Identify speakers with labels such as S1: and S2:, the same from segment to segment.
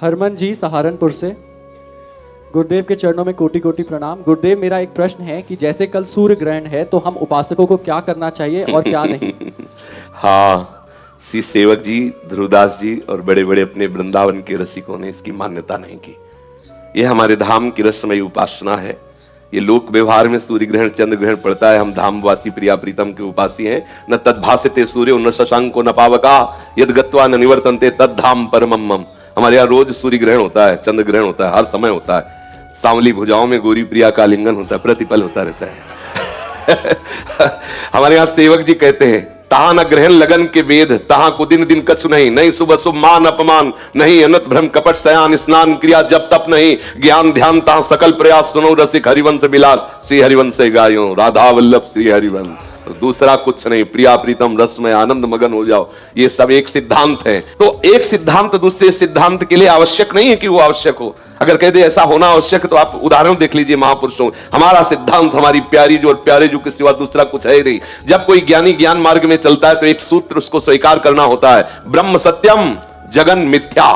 S1: हरमन जी सहारनपुर से। गुरुदेव के चरणों में कोटि कोटि प्रणाम। गुरुदेव, मेरा एक प्रश्न है कि जैसे कल सूर्य ग्रहण है तो हम उपासकों को क्या करना चाहिए और क्या नहीं?
S2: हाँ, श्री सेवक जी, ध्रुवदास जी और बड़े बड़े अपने वृंदावन के रसिकों ने इसकी मान्यता नहीं की। यह हमारे धाम की रसमयी उपासना है। ये लोक व्यवहार में सूर्य ग्रहण चंद्र ग्रहण पड़ता है, हम धामवासी प्रिया प्रीतम के उपासी हैं। न तद्भासते सूर्य न शशांको न पावका यद गत्वा न निवर्तन्ते तद धाम परमम मम। हमारे यहाँ रोज सूर्य ग्रहण होता है, चंद्र ग्रहण होता है, हर समय होता है। सांवली भुजाओं में गोरी प्रिया का आलिंगन होता है, प्रतिपल होता रहता है। हमारे यहाँ सेवक जी कहते हैं, तहां न ग्रहण लगन के वेद, तहां को दिन दिन कछु नहीं, नहीं सुबह शुभ मान अपमान, नहीं अनत भ्रम कपट सयान स्नान क्रिया जब तप नहीं, ज्ञान ध्यान तहां सकल प्रयास सुनो रसिक हरिवंश विलास, श्री हरिवंश गायो राधा वल्लभ श्री हरिवंश। दूसरा कुछ नहीं, प्रिया प्रीतम रस में आनंद मगन हो जाओ। ये सब एक सिद्धांत है। तो एक सिद्धांत दूसरे सिद्धांत के लिए आवश्यक नहीं है कि वो आवश्यक हो। अगर कह दे ऐसा होना आवश्यक है तो आप उदाहरण देख लीजिए महापुरुषों। हमारा सिद्धांत, हमारी प्यारी जो और प्यारे जो के सिवा दूसरा कुछ है नहीं। जब कोई ज्ञानी ज्ञान मार्ग में चलता है तो एक सूत्र उसको स्वीकार करना होता है, ब्रह्म सत्यम जगन मिथ्या।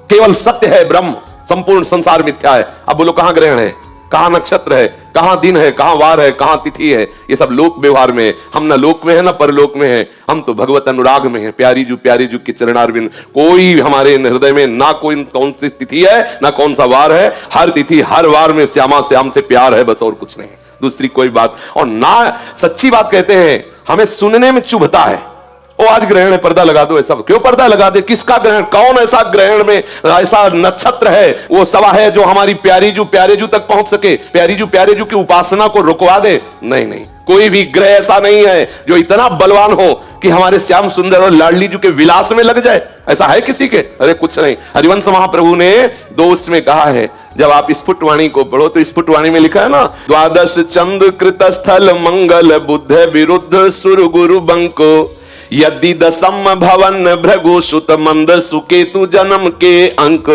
S2: केवल सत्य है ब्रह्म, संपूर्ण संसार मिथ्या है। अब बोलो कहां ग्रहण है, कहां नक्षत्र है, कहां दिन है, कहां वार है, कहां तिथि है? ये सब लोक व्यवहार में है। हम ना लोक में है ना परलोक में है, हम तो भगवत अनुराग में है। प्यारी जू के चरणारविंद, कोई हमारे हृदय में ना कोई कौन सी तिथि है ना कौन सा वार है। हर तिथि हर वार में श्यामा श्याम से प्यार है, बस और कुछ नहीं, दूसरी कोई बात। और ना सच्ची बात कहते हैं, हमें सुनने में चुभता है, ओ आज ग्रहण है पर्दा लगा दो। ऐसा क्यों पर्दा लगा दे? किसका ग्रहण? कौन ऐसा ग्रहण में ऐसा नक्षत्र है वो सवा है जो हमारी प्यारे जू तक पहुंच सके, प्यारे जू की उपासना को रुकवा दे? नहीं नहीं, कोई भी ग्रह ऐसा नहीं है जो इतना बलवान हो कि हमारे श्याम सुंदर और लाडली जू के विलास में लग जाए। ऐसा है किसी के? अरे कुछ नहीं। हरिवंश महाप्रभु ने दोस्त में कहा है, जब आप स्फुटवाणी को पढ़ो तो स्फुटवाणी में लिखा है ना, द्वादश चंद्र कृत स्थल मंगल बुद्ध विरुद्ध सुर गुरु बंको यदि दशम भवन भृगु सुत मंद सुकेतु जन्म के अंक,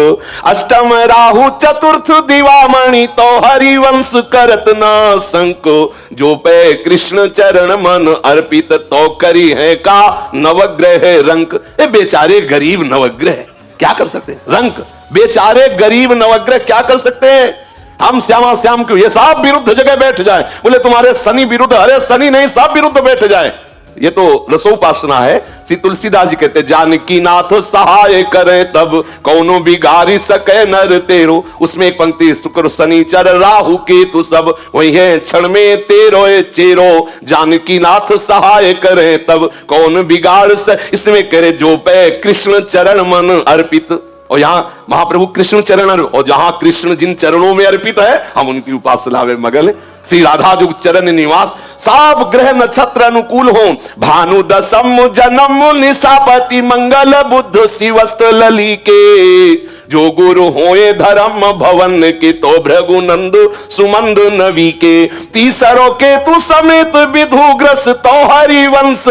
S2: अष्टम राहु चतुर्थ दिवामणि तो हरिवंश करत ना संको, जो पे कृष्ण चरण मन अर्पित तो करी है का नवग्रह रंक। ए बेचारे गरीब नवग्रह क्या कर सकते हैं? रंक, बेचारे गरीब नवग्रह क्या कर सकते हैं? हम श्यामा श्याम क्यों, ये सब विरुद्ध जगह बैठ जाए। बोले तुम्हारे शनि विरुद्ध, अरे शनि नहीं, सब विरुद्ध बैठ जाए। ये तो रसोपासना है। श्री तुलसीदास जी कहते, जानकी नाथ सहाय करे तब कौनो बिगाड़ी सके नर तेरो। उसमें एक पंक्ति, शुक्र शनिचर राहु केतु सब वही है क्षण में तेरो चेरो, जानकी नाथ सहाय करे तब कौन बिगाड़ इसमें करे, जो पे कृष्ण चरण मन अर्पित। और यहाँ महाप्रभु कृष्ण चरण, और जहां कृष्ण जिन चरणों में अर्पित है हम उनकी उपासना में मगन। श्री राधा जो चरण निवास, सब ग्रह नक्षत्र अनुकूल हो, भानु दशम जन्म निशापति मंगल बुद्ध शिवस्त लली के, जो गुरु होए धर्म भवन के तो भृगुनंद सुमंद नवी के, तीसरो के तु समेत विधुग्रस तो हरिवंश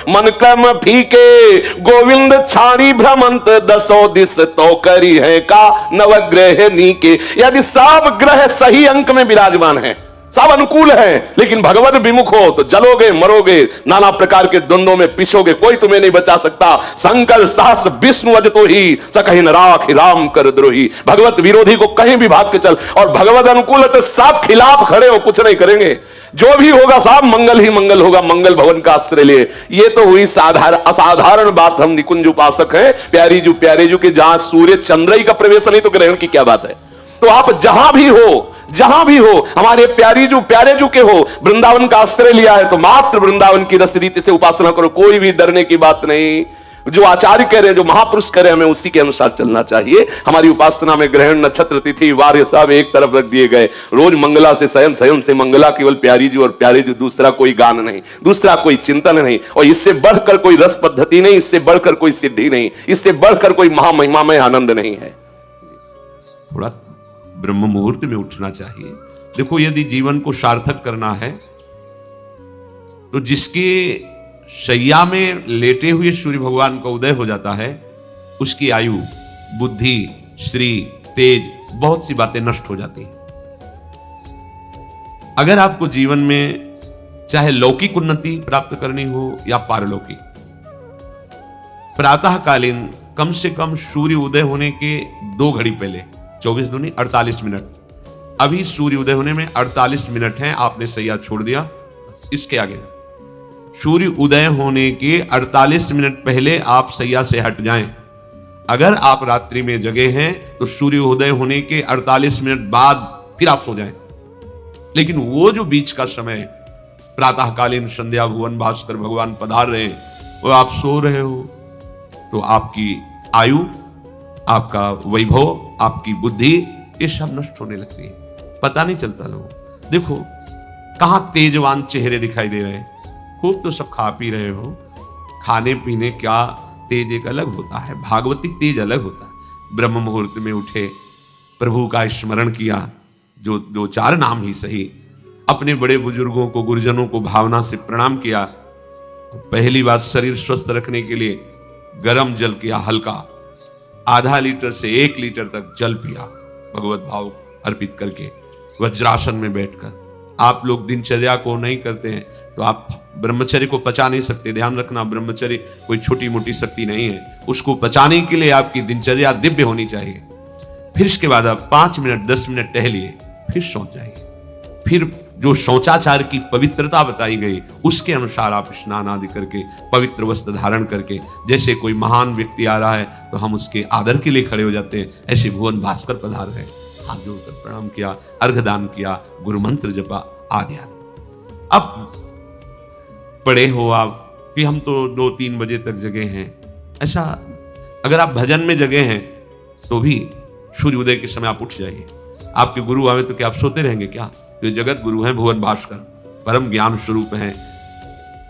S2: मन क्रम फीके, गोविंद छाड़ी भ्रमंत दसो दिस तो करी है का नवग्रह नीके। यदि सब ग्रह सही अंक में विराजमान है, सब अनुकूल है, लेकिन भगवत विमुख हो तो जलोगे मरोगे, नाना प्रकार के द्वंद्वों में पिसोगे, कोई तुम्हें नहीं बचा सकता। शंकर सहस विष्णु अज तो ही सकहि न राखि राम कर द्रोही। भगवत विरोधी को कहीं भी भाग के चल, और भगवत अनुकूल है तो सब खिलाफ खड़े हो, कुछ नहीं करेंगे। जो भी होगा सब मंगल ही मंगल होगा, मंगल भवन का आश्रय लिए। ये तो हुई असाधारण बात। हम निकुंज उपासक हैं, प्यारे जू के जहां सूर्य चंद्र ही का प्रवेश नहीं तो ग्रहण की क्या बात है? तो आप जहां भी हो हमारे प्यारे जू के हो, वृंदावन का आश्रय लिया है तो मात्र वृंदावन की रस रीति से उपासना करो, कोई भी डरने की बात नहीं। जो आचार्य कह रहे हैं, जो महापुरुष कह रहे हैं, हमें उसी के अनुसार चलना चाहिए। हमारी उपासना में ग्रहण नक्षत्र तिथि वार ये सब एक तरफ रख दिए गए। रोज मंगला से शयन से मंगला, केवल प्यारी जू और प्यारे जू, दूसरा कोई गान नहीं, दूसरा कोई चिंतन नहीं, और इससे बढ़कर कोई रस पद्धति नहीं, इससे बढ़कर कोई सिद्धि नहीं, इससे बढ़कर कोई महामहिमामय आनंद नहीं है।
S3: थोड़ा ब्रह्म मुहूर्त में उठना चाहिए। देखो, यदि जीवन को सार्थक करना है तो जिसके शैया में लेटे हुए सूर्य भगवान का उदय हो जाता है, उसकी आयु, बुद्धि, श्री, तेज, बहुत सी बातें नष्ट हो जाती हैं। अगर आपको जीवन में चाहे लौकिक उन्नति प्राप्त करनी हो या पारलौकिक, प्रातःकालीन कम से कम सूर्य उदय होने के 2 घड़ी पहले, 24 दूनी 48 मिनट। अभी सूर्य उदय होने में 48 मिनट हैं, आपने सैया छोड़ दिया, इसके आगे सूर्य उदय होने के 48 मिनट पहले आप सैया से हट जाएं। अगर आप रात्रि में जगे हैं तो सूर्य उदय होने के 48 मिनट बाद फिर आप सो जाएं। लेकिन वो जो बीच का समय, प्रातःकालीन संध्या भुवन भास्कर भगवान पधार रहे हैं, वो आप सो रहे हो, तो आपकी आयु, आपका वैभव, आपकी बुद्धि, ये सब नष्ट होने लगती है, पता नहीं चलता। लोग देखो कहां तेजवान चेहरे दिखाई दे रहे हैं, खूब तो सब खा पी रहे हो, खाने पीने का तेज एक अलग होता है, भागवतिक तेज अलग होता है। ब्रह्म मुहूर्त में उठे, प्रभु का स्मरण किया, जो 2-4 नाम ही सही, अपने बड़े बुजुर्गों को, गुरुजनों को भावना से प्रणाम किया। पहली बात, शरीर स्वस्थ रखने के लिए गर्म जल किया, हल्का, आधा लीटर से 1 लीटर तक जल पिया, भगवत भाव अर्पित करके वज्रासन में बैठकर। आप लोग दिनचर्या को नहीं करते हैं तो आप ब्रह्मचर्य को पचा नहीं सकते। ध्यान रखना, ब्रह्मचर्य कोई छोटी मोटी शक्ति नहीं है, उसको पचाने के लिए आपकी दिनचर्या दिव्य होनी चाहिए। फिर इसके बाद आप 5 मिनट 10 मिनट टहलिए, फिर सो जाइए। फिर जो शौचाचार की पवित्रता बताई गई उसके अनुसार आप स्नान आदि करके, पवित्र वस्त्र धारण करके, जैसे कोई महान व्यक्ति आ रहा है तो हम उसके आदर के लिए खड़े हो जाते हैं, ऐसे भुवन भास्कर पधार गए, हाथ जोड़कर प्रणाम किया, अर्घदान किया, गुरु मंत्र जपा आदि आदि। अब पड़े हो आप कि हम तो 2-3 बजे तक जगे हैं, ऐसा अगर आप भजन में जगे हैं तो भी सूर्योदय के समय आप उठ जाइए। आपके गुरु आवे तो क्या आप सोते रहेंगे क्या? जो जगत गुरु हैं भुवन भास्कर, परम ज्ञान स्वरूप हैं,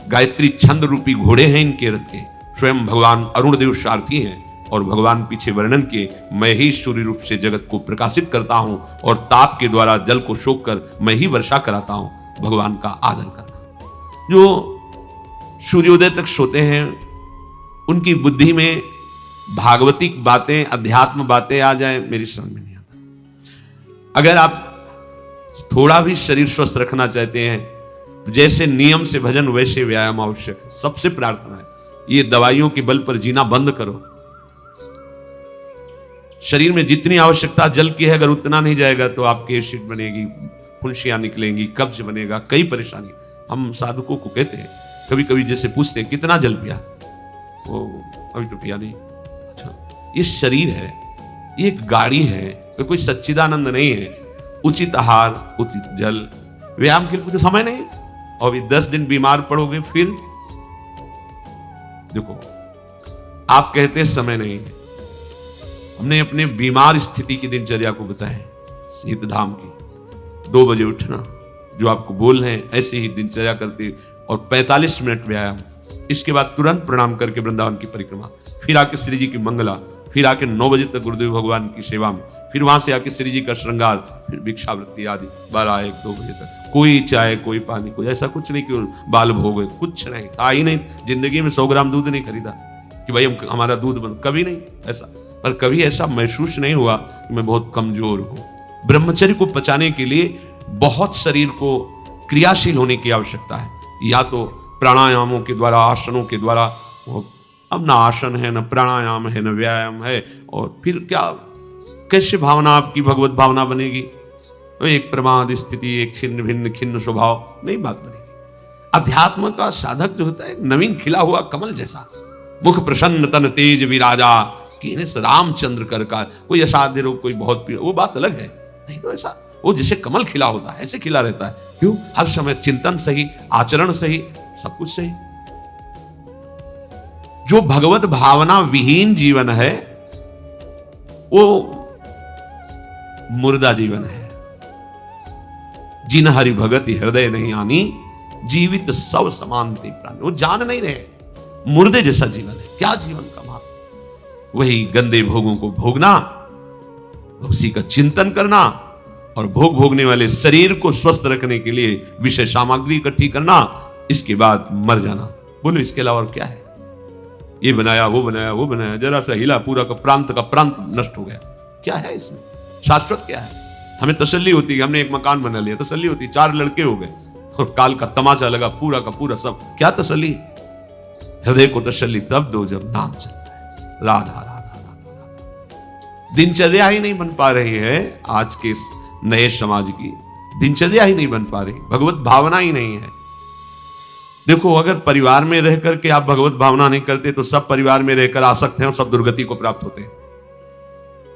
S3: गायत्री छंद रूपी घोड़े हैं इनके रथ के, स्वयं भगवान अरुण देव सारथी हैं, और भगवान पीछे वर्णन किए, मैं ही सूर्य रूप से जगत को प्रकाशित करता हूं और ताप के द्वारा जल को सोख कर मैं ही वर्षा कराता हूं। भगवान का आदर करना। जो सूर्योदय तक सोते हैं उनकी बुद्धि में भागवतिक बातें, अध्यात्म बातें आ जाए, मेरी समझ में नहीं आता। अगर आप थोड़ा भी शरीर स्वस्थ रखना चाहते हैं तो जैसे नियम से भजन वैसे व्यायाम आवश्यक है। सबसे प्रार्थना है, ये दवाइयों के बल पर जीना बंद करो। शरीर में जितनी आवश्यकता जल की है, अगर उतना नहीं जाएगा तो आपके एसिड बनेगी, फुंसियां निकलेंगी, कब्ज बनेगा, कई परेशानी। हम साधकों को कहते हैं, कभी कभी जैसे पूछते हैं कितना जल पिया, वो अभी तो पिया नहीं। अच्छा, ये शरीर है, ये एक गाड़ी है, तो कोई सच्चिदानंद नहीं है। उचित आहार, उचित जल, व्यायाम के लिए तो समय नहीं। और अभी 10 दिन बीमार पड़ोगे, फिर देखो आप कहते समय नहीं है। हमने अपने बीमार स्थिति की दिनचर्या को बताया, सीत धाम की 2 बजे उठना, जो आपको बोल रहे हैं ऐसे ही दिनचर्या करते, और 45 मिनट व्यायाम। इसके बाद तुरंत प्रणाम करके वृंदावन की परिक्रमा, फिर आके श्री जी की मंगला, फिर आके 9 बजे तक गुरुदेव भगवान की सेवा में, फिर वहां से आके श्री जी का श्रृंगार, फिर भिक्षावृत्ति आदि 12-1-2 बजे तक। कोई चाय, कोई पानी, कोई ऐसा कुछ नहीं कि बाल भोग, कुछ नहीं था ही नहीं। जिंदगी में 100 ग्राम दूध नहीं खरीदा कि भाई हमारा दूध बन, कभी नहीं ऐसा। पर कभी ऐसा महसूस नहीं हुआ कि मैं बहुत कमजोर हूं। ब्रह्मचर्य को पचाने के लिए बहुत शरीर को क्रियाशील होने की आवश्यकता है, या तो प्राणायामों के द्वारा, आसनों के द्वारा। अब ना आसन है, ना प्राणायाम है, ना व्यायाम है, और फिर क्या, कैसे भावना आपकी भगवत भावना बनेगी? एक प्रमाद स्थिति, एक छिन्न भिन्न खिन्न स्वभाव, नहीं बात बनेगी। अध्यात्म का साधक जो होता है, नवीन खिला हुआ कमल जैसा, मुख प्रसन्न तन तेज विराजा, रामचंद्र कर का। कोई असाध्य रोग, कोई बहुत पीड़ा, वो बात अलग है। नहीं तो ऐसा वो जैसे कमल खिला होता है ऐसे खिला रहता है। क्यों? हर समय चिंतन सही, आचरण सही, सब कुछ सही। जो भगवत भावना विहीन जीवन है वो मुर्दा जीवन है। जिन हरि भगति हृदय नहीं आनी, जीवित सब समानते प्राणी। वो जान नहीं रहे, मुर्दे जैसा जीवन है। क्या जीवन का महत्व? वही गंदे भोगों को भोगना, उसी का चिंतन करना, और भोग भोगने वाले शरीर को स्वस्थ रखने के लिए विषय सामग्री इकट्ठी करना, इसके बाद मर जाना। बोलो इसके अलावा और क्या है? ये बनाया, वो बनाया, वो बनाया, जरा सा हिला, पूरा का प्रांत नष्ट हो गया। क्या है इसमें? शाश्वत क्या है? हमें तसल्ली होती है, हमने एक मकान बना लिया, तसल्ली होती, 4 लड़के हो गए और काल का तमाचा लगा, पूरा का पूरा सब। क्या तसल्ली? हृदय को तसल्ली तब दो जब नाम चल रहा है। राधा राधा। दिनचर्या ही नहीं बन पा रही है। आज के इस नए समाज की दिनचर्या ही नहीं बन पा रही, भगवत भावना ही नहीं है। देखो, अगर परिवार में रह करके आप भगवत भावना नहीं करते तो सब परिवार में रहकर आसक्त हैं और सब दुर्गति को प्राप्त होते हैं।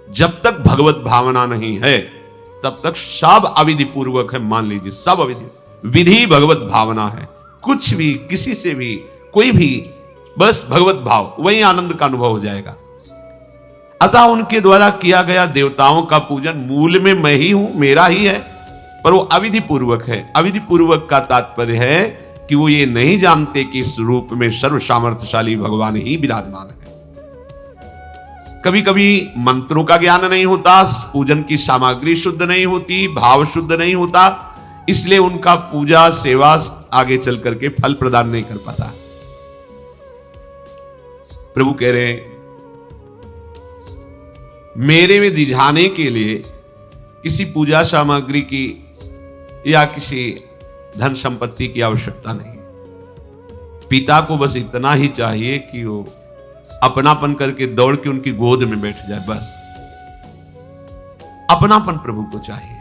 S3: जब तक भगवत भावना नहीं है तब तक सब अविधि पूर्वक है। मान लीजिए, सब अविधि, विधि भगवत भावना है। कुछ भी, किसी से भी, कोई भी, बस भगवत भाव, वही आनंद का अनुभव हो जाएगा। अतः उनके द्वारा किया गया देवताओं का पूजन मूल में मैं ही हूं, मेरा ही है, पर वो अविधि पूर्वक है। अविधि पूर्वक का तात्पर्य है कि वो ये नहीं जानते कि इस रूप में सर्व सामर्थ्यशाली भगवान ही विराजमान है। कभी कभी मंत्रों का ज्ञान नहीं होता, पूजन की सामग्री शुद्ध नहीं होती, भाव शुद्ध नहीं होता, इसलिए उनका पूजा सेवा आगे चल करके फल प्रदान नहीं कर पाता। प्रभु कह रहे हैं, मेरे में रिझाने के लिए किसी पूजा सामग्री की या किसी धन संपत्ति की आवश्यकता नहीं। पिता को बस इतना ही चाहिए कि वो अपनापन करके दौड़ के उनकी गोद में बैठ जाए, बस अपनापन प्रभु को चाहिए।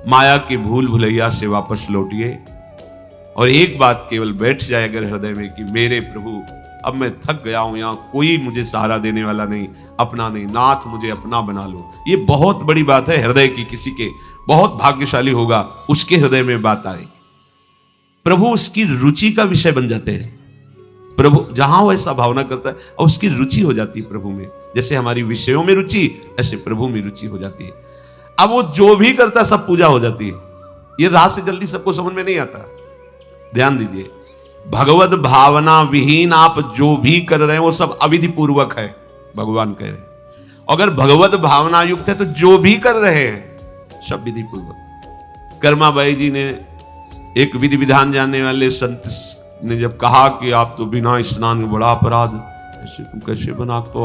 S3: माया के भूल भुलैया से वापस लौटिए और एक बात केवल बैठ जाए अगर हृदय में कि मेरे प्रभु, अब मैं थक गया हूं, यहां कोई मुझे सहारा देने वाला नहीं, अपना नहीं, नाथ मुझे अपना बना लो। ये बहुत बड़ी बात है हृदय की। किसी के बहुत भाग्यशाली होगा उसके हृदय में बात आएगी। प्रभु उसकी रुचि का विषय बन जाते हैं। प्रभु जहां वो ऐसा भावना करता है और उसकी रुचि हो जाती है प्रभु में। जैसे हमारी विषयों में रुचि, ऐसे प्रभु में रुचि हो जाती है। अब वो जो भी करता है सब पूजा हो जाती है। ये राह से जल्दी सबको समझ में नहीं आता। ध्यान दीजिए, भगवत भावना विहीन आप जो भी कर रहे हैं वो सब अविधि पूर्वक है, भगवान कह रहे हैं। अगर भगवत भावना युक्त है तो जो भी कर रहे हैं सब विधि पूर्वक। कर्माबाई जी ने, एक विधि विधान जानने वाले संत ने जब कहा कि आप तो बिना स्नान में बड़ा अपराध, ऐसे तुम कैसे बना तो,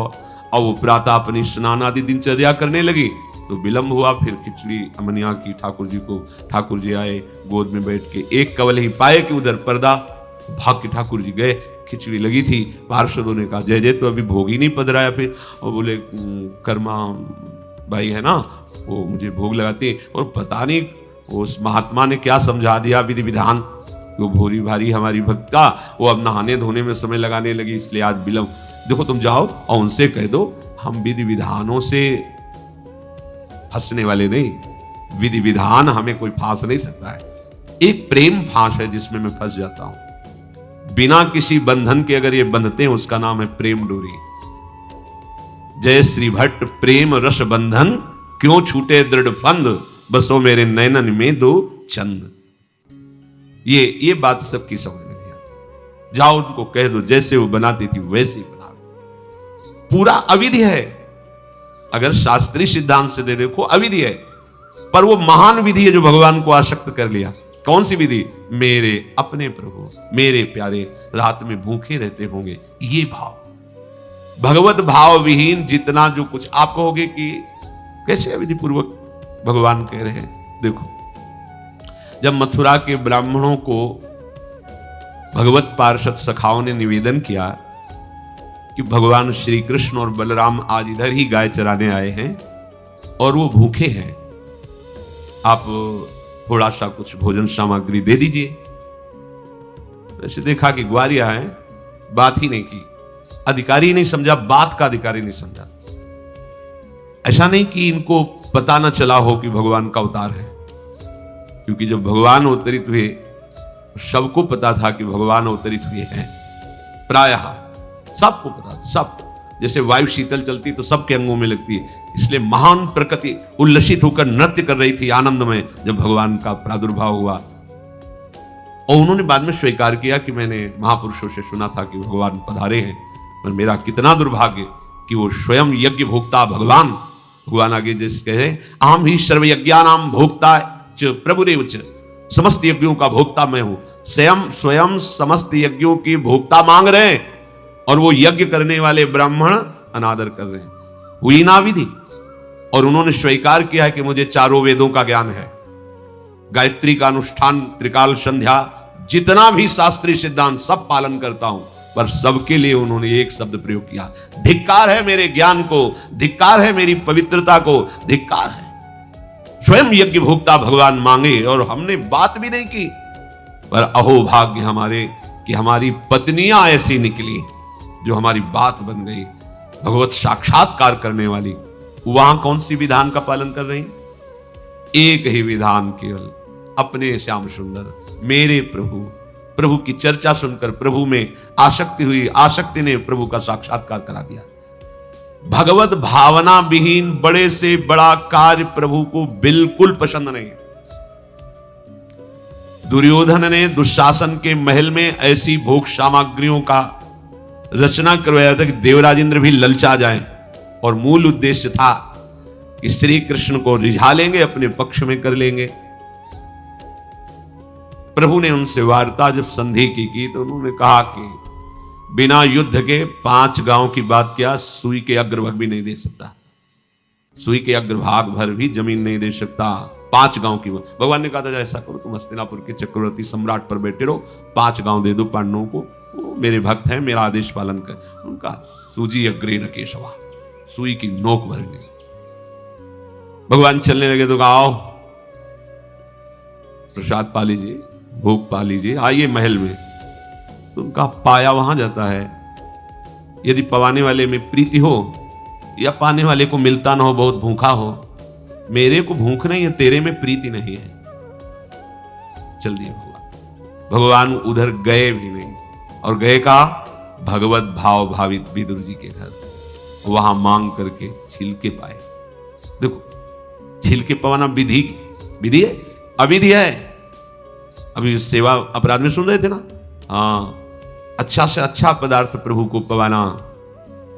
S3: और वो प्रातः अपनी स्नान आदि दिनचर्या करने लगी तो विलंब हुआ। फिर खिचड़ी अमनिया की ठाकुर जी को, ठाकुर जी आए गोद में बैठ के, एक कवल ही पाए कि उधर पर्दा, भाग के ठाकुर जी गए। खिचड़ी लगी थी, पार्षदों ने कहा जय जय तो अभी भोग ही नहीं पधराया। फिर और बोले कर्मा भाई है ना, वो मुझे भोग लगाती, और पता नहीं उस महात्मा ने क्या समझा दिया विधि विधान, वो भोरी भारी हमारी भक्ता, वो अब नहाने धोने में समय लगाने लगी, इसलिए आज विलंब। देखो तुम जाओ और उनसे कह दो हम विधि विधानों से फंसने वाले नहीं, विधि विधान हमें कोई फांस नहीं सकता है। एक प्रेम फांस है जिसमें मैं फंस जाता हूं। बिना किसी बंधन के अगर ये बंधते हैं उसका नाम है प्रेम डोरी। जय श्री भट्ट प्रेम रस बंधन, क्यों छूटे दृढ़ फंद, बसो मेरे नैनन में दो चंद। ये बात सबकी समझ में नहीं आती। जाओ उनको कह दो जैसे वो बनाती थी वैसे ही बनाओ। पूरा अविधि है। अगर शास्त्रीय सिद्धांत से दे देखो अविधि है, पर वो महान विधि है जो भगवान को आसक्त कर लिया। कौन सी विधि? मेरे अपने प्रभु, मेरे प्यारे रात में भूखे रहते होंगे, ये भाव। भगवत भाव विहीन जितना जो कुछ आप कहोगे कि कैसे अविधि पूर्वक भगवान कह रहे हैं। देखो, जब मथुरा के ब्राह्मणों को भगवत पार्षद सखाओं ने निवेदन किया कि भगवान श्री कृष्ण और बलराम आज इधर ही गाय चराने आए हैं और वो भूखे हैं, आप थोड़ा सा कुछ भोजन सामग्री दे दीजिए। वैसे देखा कि ग्वारिया है, बात ही नहीं की, अधिकारी नहीं समझा, बात का अधिकारी नहीं समझा। ऐसा नहीं कि इनको पता न चला हो कि भगवान का अवतार है, क्योंकि जब भगवान अवतरित हुए सबको पता था कि भगवान अवतरित हुए हैं। प्रायः सबको पता था, सब। जैसे वायु शीतल चलती तो सबके अंगों में लगती है, इसलिए महान प्रकृति उल्लसित होकर नृत्य कर रही थी आनंद में जब भगवान का प्रादुर्भाव हुआ। और उन्होंने बाद में स्वीकार किया कि मैंने महापुरुषों से सुना था कि भगवान पधारे हैं, पर मेरा कितना दुर्भाग्य कि वो स्वयं यज्ञ भोक्ता भगवान आगे जैसे कह रहे, आम ही सर्व यज्ञानाम भोक्ता च प्रभुरेव च, समस्त यज्ञों का भोक्ता मैं हूं। स्वयं समस्त यज्ञों की भोक्ता मांग रहे हैं और वो यज्ञ करने वाले ब्राह्मण अनादर कर रहे हैं। हुई ना विधि। और उन्होंने स्वीकार किया है कि मुझे चारों वेदों का ज्ञान है, गायत्री का अनुष्ठान, त्रिकाल संध्या, जितना भी शास्त्रीय सिद्धांत सब पालन करता हूं, पर सबके लिए उन्होंने एक शब्द प्रयोग किया, धिक्कार है मेरे ज्ञान को, धिक्कार है मेरी पवित्रता को, धिक्कार है। स्वयं यज्ञ भोक्ता भगवान मांगे और हमने बात भी नहीं की, पर अहोभाग्य हमारे कि हमारी पत्नियां ऐसी निकली जो हमारी बात बन गई, भगवत साक्षात्कार करने वाली। वहां कौन सी विधान का पालन कर रही? एक ही विधान केवल, अपने श्याम सुंदर मेरे प्रभु। प्रभु की चर्चा सुनकर प्रभु में आसक्ति हुई, आसक्ति ने प्रभु का साक्षात्कार करा दिया। भगवत भावना विहीन बड़े से बड़ा कार्य प्रभु को बिल्कुल पसंद नहीं। दुर्योधन ने दुशासन के महल में ऐसी भोग सामग्रियों का रचना करवाया था कि देवराजेंद्र भी ललचा जाएं, और मूल उद्देश्य था कि श्री कृष्ण को रिझा लेंगे, अपने पक्ष में कर लेंगे। प्रभु ने उनसे वार्ता जब संधि की तो उन्होंने कहा कि बिना युद्ध के 5 गांव की बात क्या, सुई के अग्रभाग भी नहीं दे सकता, सुई के अग्रभाग भर भी जमीन नहीं दे सकता। 5 गांव की भगवान ने कहा था ऐसा करो, तुम हस्तिनापुर के चक्रवर्ती सम्राट पर बैठे रहो, 5 गांव दे दो पांडवों को, वो मेरे भक्त हैं, मेरा आदेश पालन कर। उनका सूजी अग्रे न केशवा, सुई की नोक भर गई। भगवान चलने लगे तो कहा आओ प्रसाद पा लीजिए, भोग पा लीजिए, आइए महल में। तो उनका पाया वहां जाता है। यदि पवाने वाले में प्रीति हो या पाने वाले को मिलता ना हो, बहुत भूखा हो, मेरे को भूख नहीं है, तेरे में प्रीति नहीं है, चल दिए भगवान। भगवान उधर गए भी नहीं, और गए का भगवत भाव भावित विदुर जी के घर, वहां मांग करके छिलके पाए। देखो छिलके पवाना विधि है, अविधि है। अभी सेवा अपराध में सुन रहे थे ना, हाँ, अच्छा से अच्छा पदार्थ प्रभु को पवाना,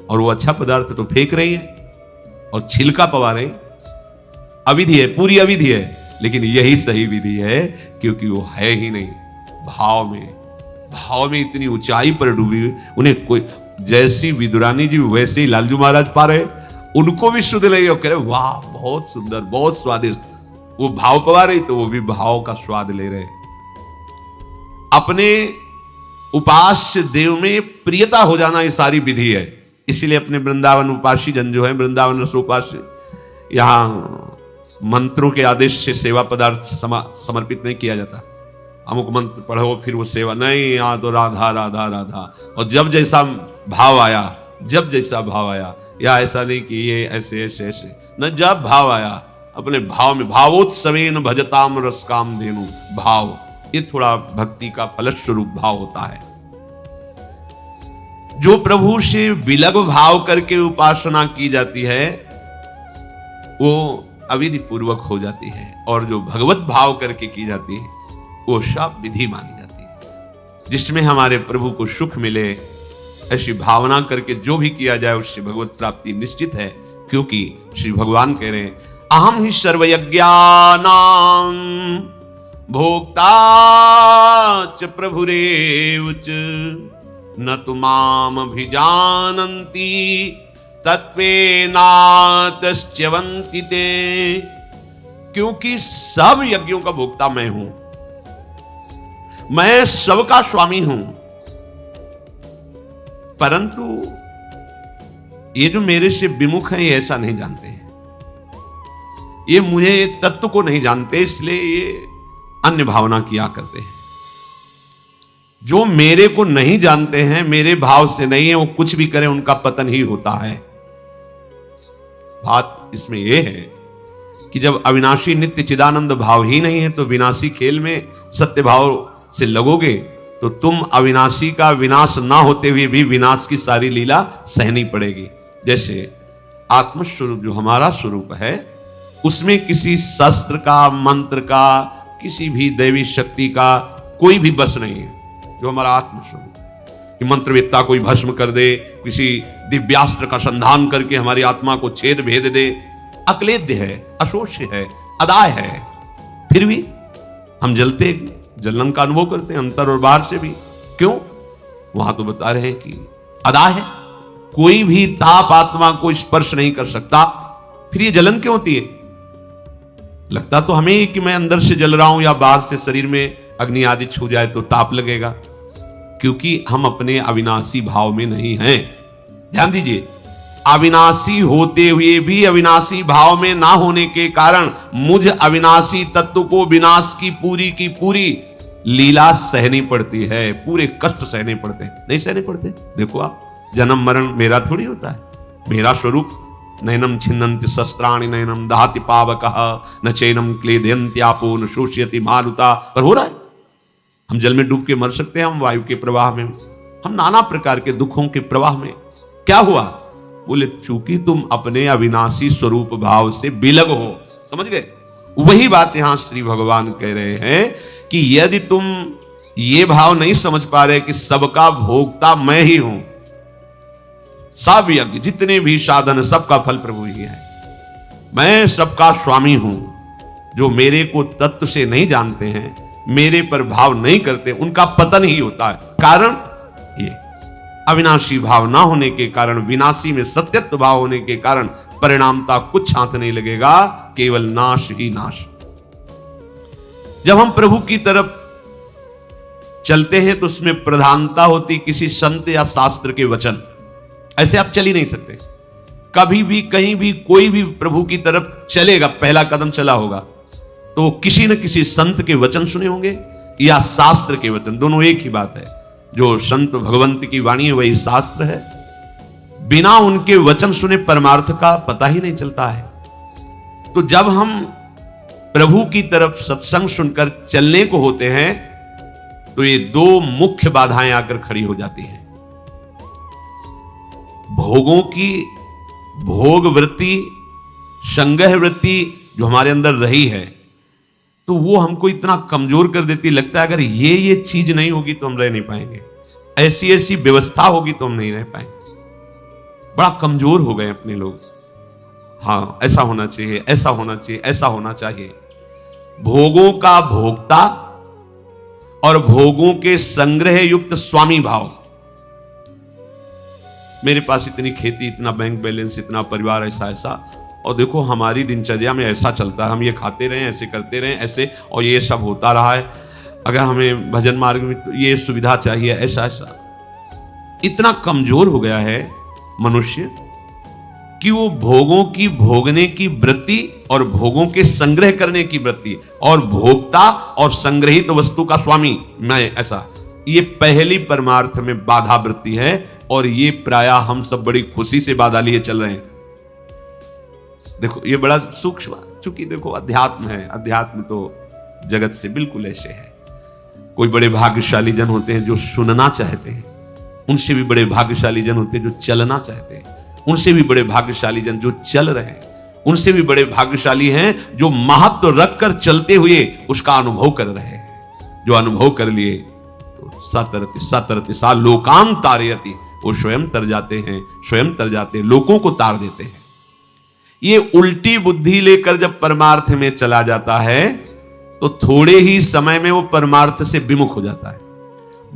S3: और वो अच्छा पदार्थ तो फेंक रही है और छिलका पवा रही, अविधि है, पूरी अविधि है। लेकिन यही सही विधि है, क्योंकि वो है ही नहीं भाव में इतनी ऊंचाई पर डूबी। उन्हें कोई जैसी विदुरानी जी वैसे ही लालजू महाराज पा रहे, उनको भी शुद्ध लगे और कह रहे वाह बहुत सुंदर, बहुत स्वादिष्ट। वो भाव पवा रही तो वो भी भाव का स्वाद ले रहे। अपने उपास्य देव में प्रियता हो जाना ये सारी विधि है। इसीलिए अपने वृंदावन उपासी जन जो है, वृंदावन रसोपास्य, यहां मंत्रों के आदेश से सेवा पदार्थ समर्पित नहीं किया जाता। अमुक मंत्र पढ़ो फिर वो सेवा नहीं, यहां तो राधा राधा राधा। और जब जैसा भाव आया, या ऐसा नहीं कि ये ऐसे न, जब भाव आया अपने भाव में, भावोत्सवेन भजताम रसकाम धेनु, भाव ये थोड़ा भक्ति का फलस्वरूप भाव होता है। जो प्रभु से विलग भाव करके उपासना की जाती है वो अविधि पूर्वक हो जाती है, और जो भगवत भाव करके की जाती है वो सब विधि मानी जाती है। जिसमें हमारे प्रभु को सुख मिले, ऐसी भावना करके जो भी किया जाए उससे भगवत प्राप्ति निश्चित है। क्योंकि श्री भगवान कह रहे हैं अहम ही सर्वयज्ञानां भोक्ता च प्रभुरेव च न तु माम अभिजानन्ति तत्वेनातश्च्यवन्ति ते। क्योंकि सब यज्ञों का भोक्ता मैं हूं, मैं सबका स्वामी हूं, परंतु ये जो मेरे से विमुख हैं ये ऐसा नहीं जानते हैं, ये मुझे तत्व को नहीं जानते, इसलिए ये अन्य भावना किया करते हैं। जो मेरे को नहीं जानते हैं, मेरे भाव से नहीं है, वो कुछ भी करें उनका पतन ही होता है। बात इसमें यह है कि जब अविनाशी नित्य चिदानंद भाव ही नहीं है तो विनाशी खेल में सत्य भाव से लगोगे तो तुम अविनाशी का विनाश ना होते हुए भी विनाश की सारी लीला सहनी पड़ेगी। जैसे आत्मस्वरूप जो हमारा स्वरूप है उसमें किसी शस्त्र का, मंत्र का, किसी भी दैवी शक्ति का कोई भी बस नहीं है। जो हमारा आत्मस्वरूप है कि मंत्रवेत्ता कोई भस्म कर दे, किसी दिव्यास्त्र का संधान करके हमारी आत्मा को छेद भेद दे, अक्लेद्य है, अशोष्य है, अदाय है, फिर भी हम जलन का अनुभव करते हैं अंतर और बाहर से भी। क्यों? वहां तो बता रहे हैं कि अदाय है, कोई भी ताप आत्मा को स्पर्श नहीं कर सकता, फिर ये जलन क्यों होती है? लगता तो हमें कि मैं अंदर से जल रहा हूं या बाहर से शरीर में अग्नि आदि छू जाए तो ताप लगेगा, क्योंकि हम अपने अविनाशी भाव में नहीं हैं। ध्यान दीजिए, अविनाशी होते हुए भी अविनाशी भाव में ना होने के कारण मुझ अविनाशी तत्व को विनाश की पूरी लीला सहनी पड़ती है, पूरे कष्ट सहने पड़ते हैं। नहीं सहने पड़ते? देखो आप, जन्म मरण मेरा थोड़ी होता है। मेरा स्वरूप नैनम छिन्नन्ति शस्त्राणि नैनम दहाति पावकः न चैनम क्लेदयन्त्यापो न शोषयति मारुता, पर हो रहा है। हम जल में डूब के मर सकते हैं, हम वायु के प्रवाह में, हम नाना प्रकार के दुखों के प्रवाह में। क्या हुआ? बोले चूंकि तुम अपने अविनाशी स्वरूप भाव से विलग हो। समझ गए? वही बात यहां श्री भगवान कह रहे हैं कि यदि तुम ये भाव नहीं समझ पा रहे कि सबका भोक्ता मैं ही हूं, सब यज्ञ जितने भी साधन सबका फल प्रभु ही है, मैं सबका स्वामी हूं। जो मेरे को तत्व से नहीं जानते हैं, मेरे पर भाव नहीं करते, उनका पतन ही होता है। कारण ये अविनाशी भाव ना होने के कारण, विनाशी में सत्यत्व भाव होने के कारण परिणामता कुछ हाथ नहीं लगेगा, केवल नाश ही नाश। जब हम प्रभु की तरफ चलते हैं तो उसमें प्रधानता होती किसी संत या शास्त्र के वचन। ऐसे आप चल ही नहीं सकते। कभी भी कहीं भी कोई भी प्रभु की तरफ चलेगा, पहला कदम चला होगा तो किसी न किसी संत के वचन सुने होंगे या शास्त्र के वचन, दोनों एक ही बात है। जो संत भगवंत की वाणी है वही शास्त्र है। बिना उनके वचन सुने परमार्थ का पता ही नहीं चलता है। तो जब हम प्रभु की तरफ सत्संग सुनकर चलने को होते हैं तो ये दो मुख्य बाधाएं आकर खड़ी हो जाती हैं। भोगों की भोग वृत्ति, संग्रह वृत्ति जो हमारे अंदर रही है, तो वो हमको इतना कमजोर कर देती, लगता है अगर ये चीज नहीं होगी तो हम रह नहीं पाएंगे, ऐसी ऐसी व्यवस्था होगी तो हम नहीं रह पाएंगे। बड़ा कमजोर हो गए अपने लोग। हाँ, ऐसा होना चाहिए, ऐसा होना चाहिए, ऐसा होना चाहिए। भोगों का भोक्ता और भोगों के संग्रह युक्त स्वामी भाव। मेरे पास इतनी खेती, इतना बैंक बैलेंस, इतना परिवार, ऐसा ऐसा, और देखो हमारी दिनचर्या में ऐसा चलता है, हम ये खाते रहें, ऐसे करते रहें, ऐसे, और ये सब होता रहा है। अगर हमें भजन मार्ग में ये सुविधा चाहिए, ऐसा ऐसा। इतना कमजोर हो गया है मनुष्य कि वो भोगों की भोगने की वृत्ति और भोगों के संग्रह करने की वृत्ति और भोक्ता और संग्रहित वस्तु का स्वामी मैं, ऐसा, ये पहली परमार्थ में बाधा वृत्ति है। और ये प्रायः हम सब बड़ी खुशी से बाधा लिए चल रहे हैं। देखो ये बड़ा सूक्ष्म, चूंकि देखो अध्यात्म है, अध्यात्म तो जगत से बिल्कुल ऐसे है। कोई बड़े भाग्यशाली जन होते हैं जो सुनना चाहते हैं, उनसे भी बड़े भाग्यशाली जन होते हैं जो चलना चाहते हैं, उनसे भी बड़े भाग्यशाली जन जो चल रहे हैं, उनसे भी बड़े भाग्यशाली हैं जो महत्व रखकर चलते हुए उसका अनुभव कर रहे हैं। जो अनुभव कर लिए तो सतरति सा लोकान तारयति, वो स्वयं तर जाते हैं, स्वयं तर जाते हैं, लोगों को तार देते हैं। ये उल्टी बुद्धि लेकर जब परमार्थ में चला जाता है तो थोड़े ही समय में वो परमार्थ से विमुख हो जाता है।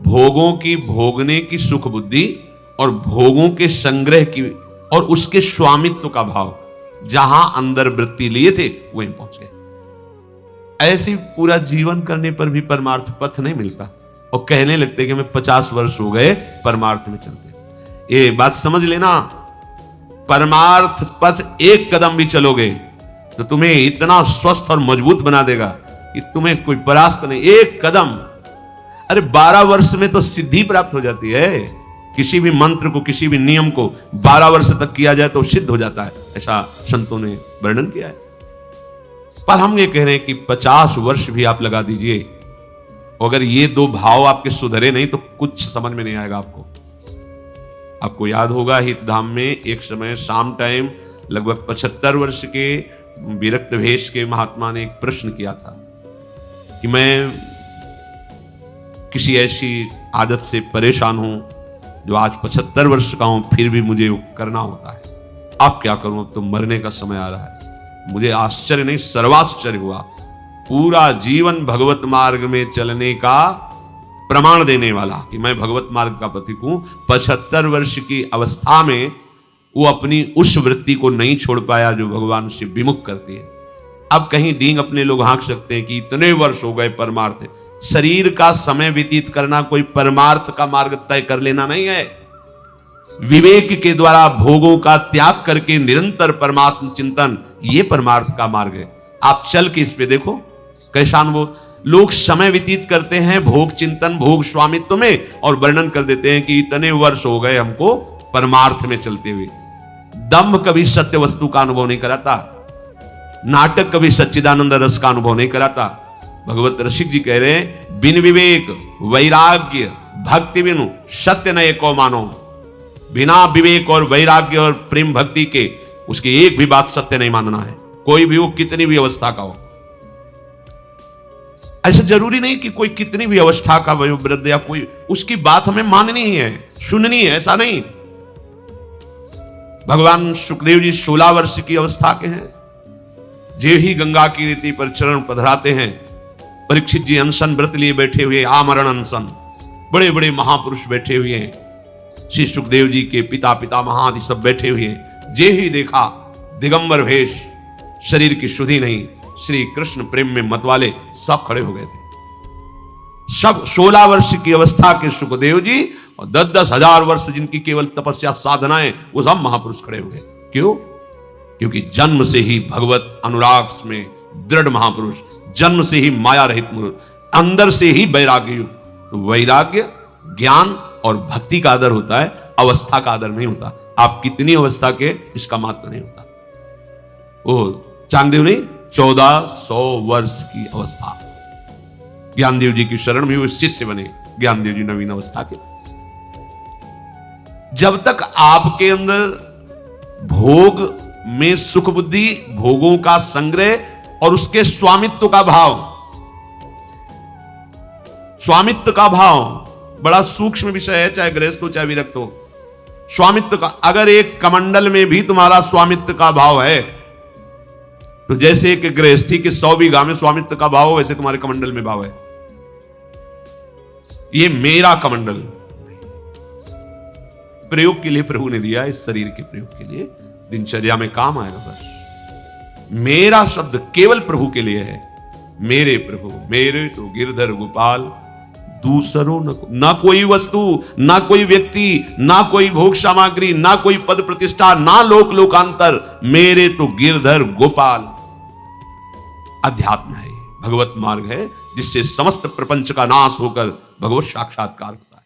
S3: भोगों की भोगने की सुख बुद्धि और भोगों के संग्रह की और उसके स्वामित्व का भाव, जहां अंदर वृत्ति लिए थे वहीं पहुंच गए। ऐसे पूरा जीवन करने पर भी परमार्थ पथ नहीं मिलता और कहने लगते कि हमें 50 वर्ष हो गए परमार्थ में चलते। ये बात समझ लेना, परमार्थ पथ एक कदम भी चलोगे तो तुम्हें इतना स्वस्थ और मजबूत बना देगा कि तुम्हें कोई परास्त नहीं। एक कदम, अरे 12 वर्ष में तो सिद्धि प्राप्त हो जाती है। किसी भी मंत्र को, किसी भी नियम को 12 वर्ष तक किया जाए तो सिद्ध हो जाता है, ऐसा संतों ने वर्णन किया है। पर हम ये कह रहे हैं कि 50 वर्ष भी आप लगा दीजिए, अगर ये दो भाव आपके सुधरे नहीं तो कुछ समझ में नहीं आएगा आपको। आपको याद होगा हितधाम में एक समय शाम टाइम लगभग 75 वर्ष के विरक्त भेष के महात्मा ने एक प्रश्न किया था कि मैं किसी ऐसी आदत से परेशान हूं जो आज 75 वर्ष का हूं, फिर भी मुझे करना होता है। अब क्या करूं, अब तो मरने का समय आ रहा है। मुझे आश्चर्य नहीं, सर्वाश्चर्य हुआ। पूरा जीवन भगवत मार्ग में चलने का प्रमाण देने वाला कि मैं भगवत मार्ग का पथिक हूं, 75 वर्ष की अवस्था में वो अपनी उस वृत्ति को नहीं छोड़ पाया जो भगवान से विमुख करती है। अब कहीं डींग अपने लोग हाँक सकते हैं कि इतने वर्ष हो गए परमार्थ, शरीर का समय व्यतीत करना कोई परमार्थ का मार्ग तय कर लेना नहीं है। विवेक के द्वारा भोगों का त्याग करके निरंतर परमात्म चिंतन, ये परमार्थ का मार्ग है। आप चल के इस पे देखो कैसा अनुभव। लोग समय व्यतीत करते हैं भोग चिंतन, भोग स्वामित्व में, और वर्णन कर देते हैं कि इतने वर्ष हो गए हमको परमार्थ में चलते हुए। दम्भ कभी सत्य वस्तु का अनुभव नहीं कराता, नाटक कभी सच्चिदानंद रस का अनुभव नहीं कराता। भगवत रसिक जी कह रहे हैं, बिन विवेक वैराग्य भक्ति बिनु सत्य न एको मानो। बिना विवेक और वैराग्य और प्रेम भक्ति के उसकी एक भी बात सत्य नहीं मानना है, कोई भी हो, कितनी भी अवस्था का हो। ऐसा जरूरी नहीं कि कोई कितनी भी अवस्था का वयोवृद्ध या कोई, उसकी बात हमें माननी ही है, सुननी है, ऐसा नहीं। भगवान सुखदेव जी 16 वर्ष की अवस्था के हैं, जे ही गंगा की रीति पर चरण पधराते हैं। परीक्षित जी अनशन व्रत लिए बैठे हुए, आमरण अनशन, बड़े बड़े महापुरुष बैठे हुए हैं। श्री सुखदेव जी के पिता पितामह आदि सब बैठे हुए हैं। जे ही देखा दिगंबर वेश, शरीर की शुद्धि नहीं, श्री कृष्ण प्रेम में मतवाले सब खड़े हो गए थे। सब 16 वर्ष की अवस्था के सुखदेव जी और 10-10 हजार वर्ष जिनकी केवल तपस्या साधनाएं, वो सब महापुरुष खड़े हो गए। क्यों? क्योंकि जन्म से ही भगवत अनुराग में दृढ़ महापुरुष, जन्म से ही माया रहित पुरुष, अंदर से ही वैराग्य युक्त। तो वैराग्य, ज्ञान और भक्ति का आदर होता है, अवस्था का आदर नहीं होता। आप कितनी अवस्था के, इसका महत्व नहीं होता। वो चांगदेव ने 1400 वर्ष की अवस्था, ज्ञानदेव जी की शरण में वो शिष्य बने। ज्ञानदेव जी नवीन अवस्था के। जब तक आपके अंदर भोग में सुख बुद्धि, भोगों का संग्रह और उसके स्वामित्व का भाव, स्वामित्व का भाव बड़ा सूक्ष्म विषय है, चाहे गृहस्थ हो चाहे विरक्त हो। स्वामित्व का, अगर एक कमंडल में भी तुम्हारा स्वामित्व का भाव है, तो जैसे एक गृहस्थी के 100 बीघा में स्वामित्व का भाव हो, वैसे तुम्हारे कमंडल में भाव है, ये मेरा कमंडल। प्रयोग के लिए प्रभु ने दिया, इस शरीर के प्रयोग के लिए, दिनचर्या में काम आएगा। बस मेरा शब्द केवल प्रभु के लिए है। मेरे प्रभु, मेरे तो गिरधर गोपाल, दूसरों ना कोई वस्तु, ना कोई व्यक्ति, ना कोई भोग सामग्री, ना कोई पद प्रतिष्ठा, ना लोक लोकांतर, मेरे तो गिरधर गोपाल। अध्यात्म है, भगवत मार्ग है, जिससे समस्त प्रपंच का नाश होकर भगवत साक्षात्कार होता है।